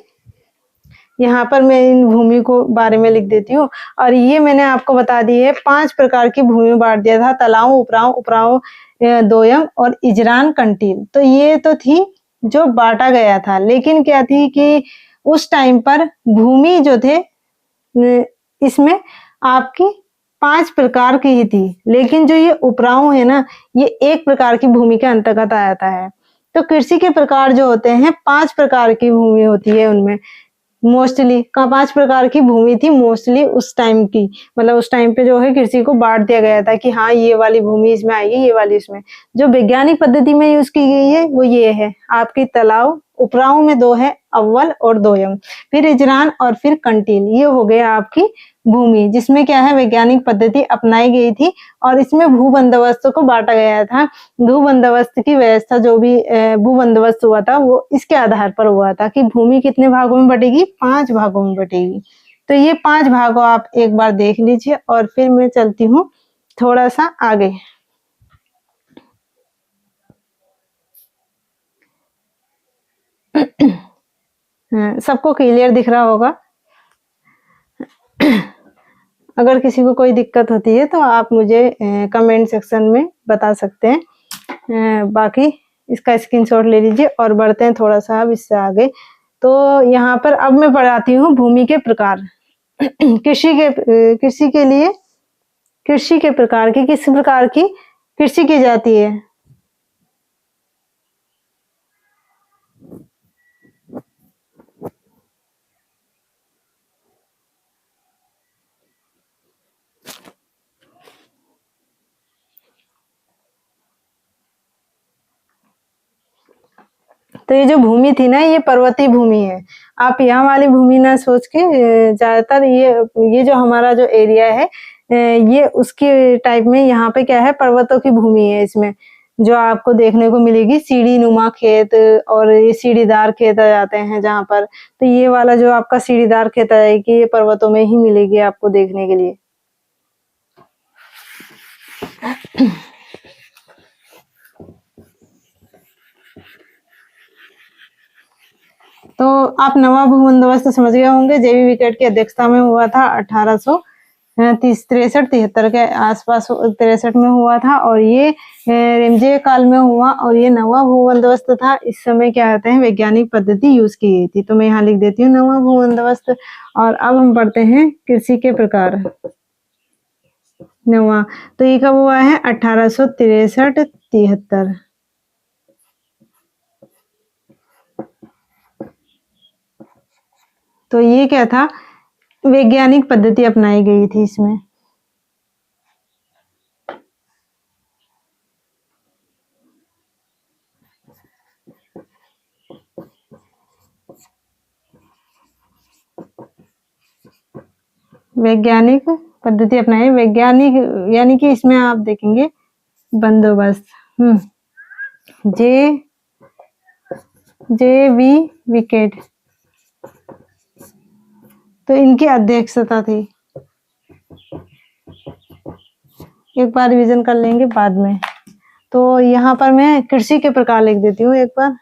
यहाँ पर मैं इन भूमि को बारे में लिख देती हूँ। और ये मैंने आपको बता दी है 5 प्रकार की भूमि बांट दिया था, तलाव, उपराव, उपराव दोयम और इजरान, कंटील। तो ये तो थी जो बांटा गया था, लेकिन क्या थी कि उस टाइम पर भूमि जो थे इसमें आपकी 5 प्रकार की ही थी, लेकिन जो ये उपराव है ना ये 1 प्रकार की भूमि के अंतर्गत आता है। तो कृषि के प्रकार जो होते हैं 5 प्रकार की भूमि होती है उनमें, मोस्टली का 5 प्रकार की भूमि थी मोस्टली उस टाइम की, मतलब उस टाइम पे जो है कृषि को बांट दिया गया था कि हाँ ये वाली भूमि इसमें आएगी, ये वाली इसमें। जो वैज्ञानिक पद्धति में यूज की गई है वो ये है आपकी तलाव, उपराव में 2 है, अव्वल और दोयम, फिर इजरान और फिर कंटील। ये हो गया आपकी भूमि जिसमें क्या है वैज्ञानिक पद्धति अपनाई गई थी, और इसमें भू बंदोबस्त को बांटा गया था। भू बंदोबस्त की व्यवस्था जो भी भू बंदोबस्त हुआ था वो इसके आधार पर हुआ था कि भूमि कितने भागों में बटेगी, 5 भागों में बटेगी। तो ये 5 भागों आप एक बार देख लीजिए, और फिर मैं चलती हूँ थोड़ा सा आगे। सबको क्लियर दिख रहा होगा। अगर किसी को कोई दिक्कत होती है तो आप मुझे कमेंट सेक्शन में बता सकते हैं। बाकी इसका स्क्रीनशॉट ले लीजिए और बढ़ते हैं थोड़ा सा अब इससे आगे। तो यहाँ पर अब मैं पढ़ाती हूँ भूमि के प्रकार। कृषि के लिए कृषि के प्रकार की किस प्रकार की कृषि की जाती है। तो ये जो भूमि थी ना ये पर्वतीय भूमि है। आप यहाँ वाली भूमि ना सोच के ज्यादातर ये जो हमारा जो एरिया है ये उसके टाइप में यहाँ पे क्या है पर्वतों की भूमि है। इसमें जो आपको देखने को मिलेगी सीढ़ी नुमा खेत, और ये सीढ़ीदार खेत आ जाते हैं जहाँ पर। तो ये वाला जो आपका सीढ़ीदार खेत आएगी ये पर्वतों में ही मिलेगी आपको देखने के लिए। तो आप नवा भू बंदोबस्त समझ गए होंगे, जेबी विकेट की अध्यक्षता में हुआ था 1863-73 के आसपास 63 में हुआ था, और ये रेमजे काल में हुआ, और ये नवा भू बंदोबस्त था। इस समय क्या कहते हैं वैज्ञानिक पद्धति यूज की गई थी। तो मैं यहाँ लिख देती हूँ नवा भू बंदोबस्त। और अब हम पढ़ते हैं कृषि के प्रकार। नवा तो ये कब हुआ है 1863-73। तो ये क्या था वैज्ञानिक पद्धति अपनाई गई थी इसमें। वैज्ञानिक पद्धति अपनाए। वैज्ञानिक यानी कि इसमें आप देखेंगे बंदोबस्त। जे वी विकेट, तो इनकी अध्यक्षता थी। एक बार रिवीजन कर लेंगे बाद में। तो यहाँ पर मैं कृषि के प्रकार लिख देती हूँ एक बार।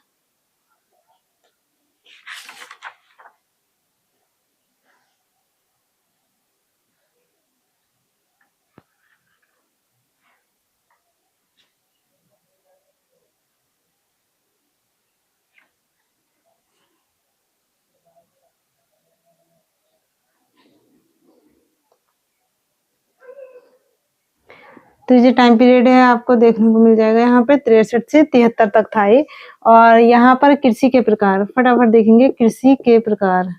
तो ये टाइम पीरियड है, आपको देखने को मिल जाएगा यहाँ पे 63 से 73 तक था ये। और यहाँ पर कृषि के प्रकार फटाफट देखेंगे। कृषि के प्रकार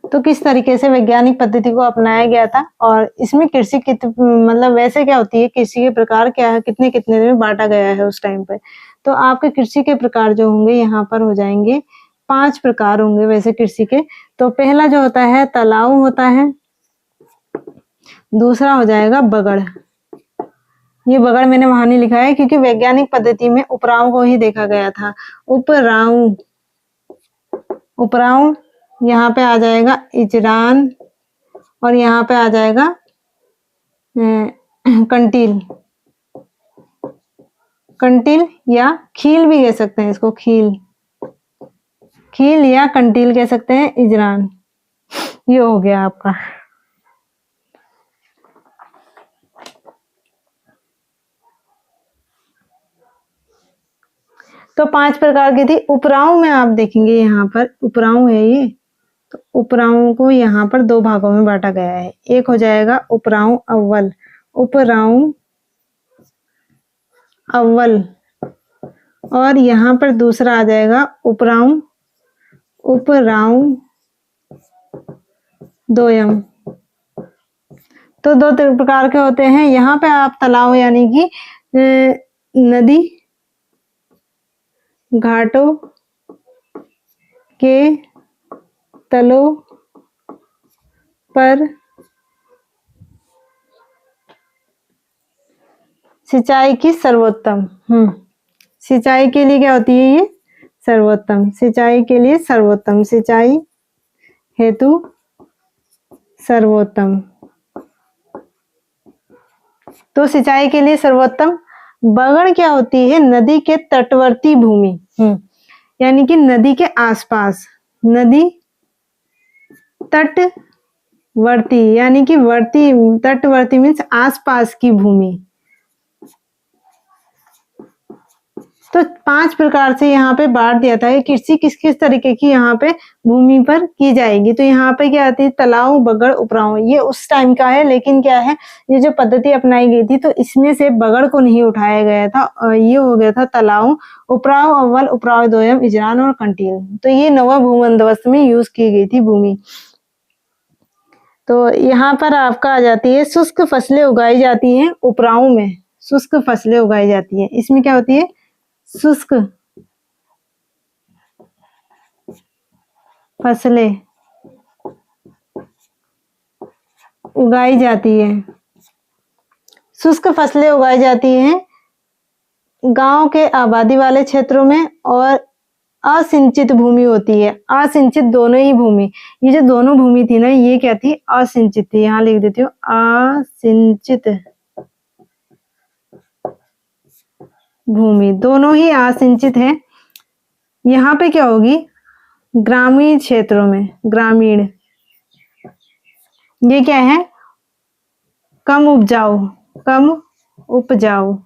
तो किस तरीके से वैज्ञानिक पद्धति को अपनाया गया था, और इसमें कृषि मतलब वैसे क्या होती है, कृषि के प्रकार क्या है, कितने कितने में बांटा गया है उस टाइम पे। तो आपके कृषि के प्रकार जो होंगे यहाँ पर हो जाएंगे 5 प्रकार होंगे वैसे कृषि के। तो पहला जो होता है तालाब होता है, दूसरा हो जाएगा बगड़। ये बगड़ मैंने वहां नहीं लिखा है क्योंकि वैज्ञानिक पद्धति में उपराव को ही देखा गया था। उपराव यहाँ पे आ जाएगा इजरान, और यहाँ पे आ जाएगा कंटील। कंटील या खील भी कह सकते हैं इसको, खील या कंटील कह सकते हैं। इजरान ये हो गया आपका। तो 5 प्रकार की थी। उपराव में आप देखेंगे यहाँ पर उपराव है ये, तो उपराव को यहाँ पर 2 भागों में बांटा गया है। एक हो जाएगा उपराव अव्वल, उपराव अव्वल, और यहाँ पर दूसरा आ जाएगा उपराव दोयम। तो 2 प्रकार के होते हैं। यहाँ पे आप तालाब यानी कि नदी घाटों के तलों पर सिंचाई की सर्वोत्तम। सिंचाई के लिए क्या होती है ये? सर्वोत्तम। सिंचाई के लिए सर्वोत्तम, सिंचाई हेतु सर्वोत्तम। तो सिंचाई के लिए सर्वोत्तम। बगड़ क्या होती है? नदी के तटवर्ती भूमि, यानी कि नदी के आसपास। नदी तटवर्ती यानी कि वर्ती, तटवर्ती मीन्स आसपास की भूमि। तो 5 प्रकार से यहाँ पे बांट दिया था कि कृषि किस किस तरीके की यहाँ पे भूमि पर की जाएगी। तो यहाँ पे क्या आती है? तालाब, बगड़, उपराव। ये उस टाइम का है, लेकिन क्या है, ये जो पद्धति अपनाई गई थी तो इसमें से बगड़ को नहीं उठाया गया था। ये हो गया था तालाब, उपराव अव्वल, उपराव दोयम, इजरान और कंटील। तो ये नवा भूबंदोबस्त में यूज की गई थी भूमि। तो यहाँ पर आपका आ जाती है शुष्क फसलें उगाई जाती हैं उपराव में। शुष्क फसलें उगाई जाती है, इसमें क्या होती है? शुष्क फसलें उगाई जाती है। शुष्क फसलें उगाई जाती हैं गांव के आबादी वाले क्षेत्रों में, और असिंचित भूमि होती है। असिंचित दोनों ही भूमि, ये जो दोनों भूमि थी ना, ये क्या थी? असिंचित थी। यहाँ लिख देती हूँ असिंचित भूमि, दोनों ही असिंचित है। यहाँ पे क्या होगी? ग्रामीण क्षेत्रों में, ग्रामीण, ये क्या है? कम उपजाऊ, कम उपजाऊ।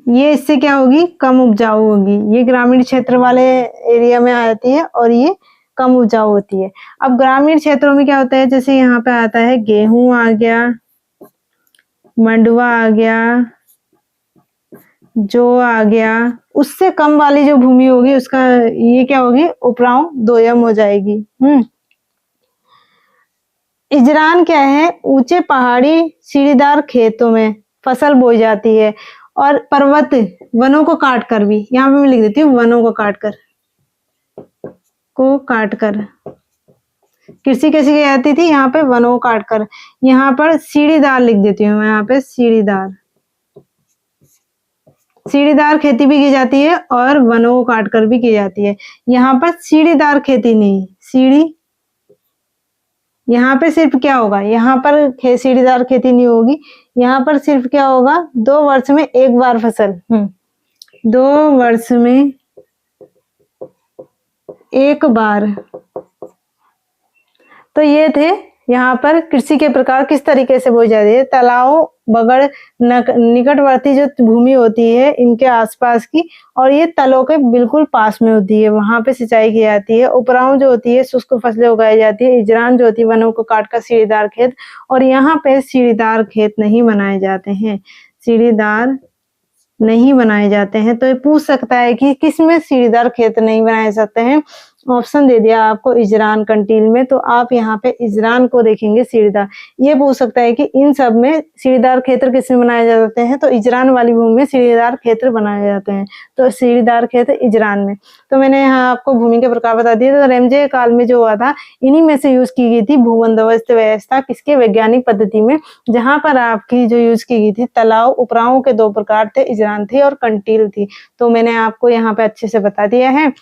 ये इससे क्या होगी? कम उपजाऊ होगी। ये ग्रामीण क्षेत्र वाले एरिया में आती है और ये कम उपजाऊ होती है। अब ग्रामीण क्षेत्रों में क्या होता है? जैसे यहाँ पे आता है गेहूं आ गया, मंडुआ आ गया, जो आ गया, उससे कम वाली जो भूमि होगी उसका ये क्या होगी? उपराव दोयम हो जाएगी। इजरान क्या है? ऊंचे पहाड़ी सीढ़ीदार खेतों में फसल बोई जाती है, और पर्वत वनों को काटकर भी, यहाँ पे मैं लिख देती हूँ वनों को काटकर, कृषि कैसी की जाती थी, यहाँ पे वनों को काट कर। यहाँ पर सीढ़ीदार लिख देती हूँ मैं, यहाँ पे सीढ़ीदार, सीढ़ीदार खेती भी की जाती है और वनों को काट कर भी की जाती है। यहाँ पर सीढ़ीदार खेती नहीं, सीढ़ी, यहाँ पे सिर्फ क्या होगा, यहाँ पर सीढ़ीदार खेती नहीं होगी, यहाँ पर सिर्फ क्या होगा, 2 वर्ष में एक बार फसल, 2 वर्ष में एक बार। तो ये थे यहाँ पर कृषि के प्रकार किस तरीके से बोई जाती है। तालाब, बगड़, निकटवर्ती जो भूमि होती है इनके आसपास की, और ये तलों के बिल्कुल पास में होती है, वहां पे सिंचाई की जाती है। उपराव जो होती है शुष्क फसलें उगाई जाती है। इजरान जो होती है वनों को काटकर सीढ़ीदार खेत, और यहाँ पे सीढ़ीदार खेत नहीं बनाए जाते हैं, सीढ़ीदार नहीं बनाए जाते हैं। तो ये पूछ सकता है कि किसमें सीढ़ीदार खेत नहीं बनाए जाते हैं। ऑप्शन दे दिया आपको इजरान, कंटील में, तो आप यहाँ पे इजरान को देखेंगे सीढ़ीदार। ये पूछ सकता है कि इन सब में सीढ़ीदार क्षेत्र किसमें बनाए जाते हैं, तो इजरान वाली भूमि में सीढ़ीदार क्षेत्र बनाए जाते हैं, तो सीढ़ीदार क्षेत्र इजरान में। तो मैंने यहाँ आपको भूमि के प्रकार बता दिए। तो रेमजे काल में जो हुआ था, इन्हीं में से यूज की गई थी भूबंदोबस्त व्यवस्था, किसके, वैज्ञानिक पद्धति में, जहां पर आपकी जो यूज की गई थी तालाब उपराओं के 2 प्रकार थे, इजरान थी और कंटील थी। तो मैंने आपको यहाँ पे अच्छे से बता दिया है।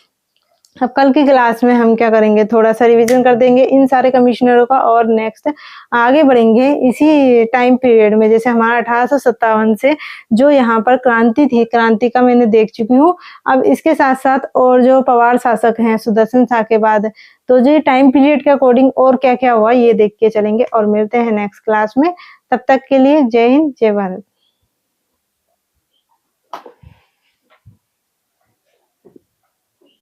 अब कल की क्लास में हम क्या करेंगे, थोड़ा सा रिवीजन कर देंगे इन सारे कमिश्नरों का, और नेक्स्ट आगे बढ़ेंगे इसी टाइम पीरियड में। जैसे हमारा 1857 से जो यहाँ पर क्रांति थी, क्रांति का मैंने देख चुकी हूँ। अब इसके साथ साथ और जो पवार शासक हैं सुदर्शन शाह के बाद, तो जो टाइम पीरियड के अकॉर्डिंग और क्या क्या हुआ ये देख के चलेंगे, और मिलते हैं नेक्स्ट क्लास में। तब तक के लिए जय हिंद, जय भारत।